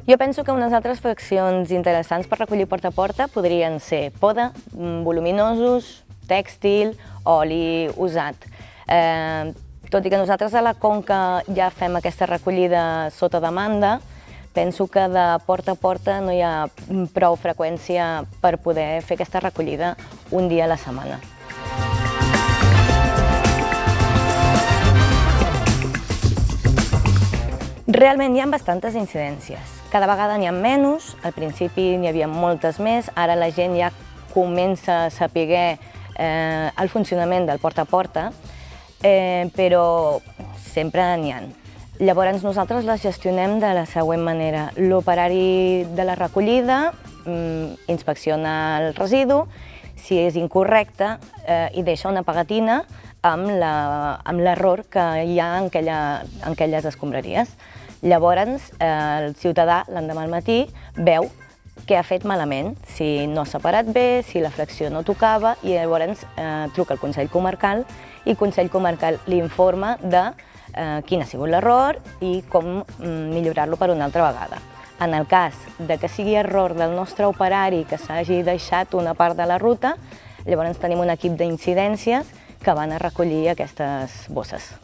Jo penso que unes altres fraccions interessants per recollir porta a porta podrien ser poda, voluminosos, tèxtil, oli usat. Tot i que nosaltres a la Conca ja fem aquesta recollida sota demanda, penso que de porta a porta no hi ha prou freqüència per poder fer aquesta recollida un dia a la setmana. Realment hi ha bastantes incidències. Cada vegada n'hi ha menys, al principi n'hi havia moltes més, ara la gent ja comença a saber el funcionament del porta a porta, però sempre n'hi ha. Llavors nosaltres les gestionem de la següent manera. L'operari de la recollida inspecciona el residu, si és incorrecte i deixa una pegatina amb l'error que hi ha en aquelles escombraries. Llavors el ciutadà l'endemà al matí veu què ha fet malament, si no ha separat bé, si la fracció no tocava, i llavors truca al Consell Comarcal i el Consell Comarcal l'informa de quin ha sigut l'error i com millorar-lo per una altra vegada. En el cas que sigui error del nostre operari que s'hagi deixat una part de la ruta, llavors tenim un equip d'incidències que van a recollir aquestes bosses.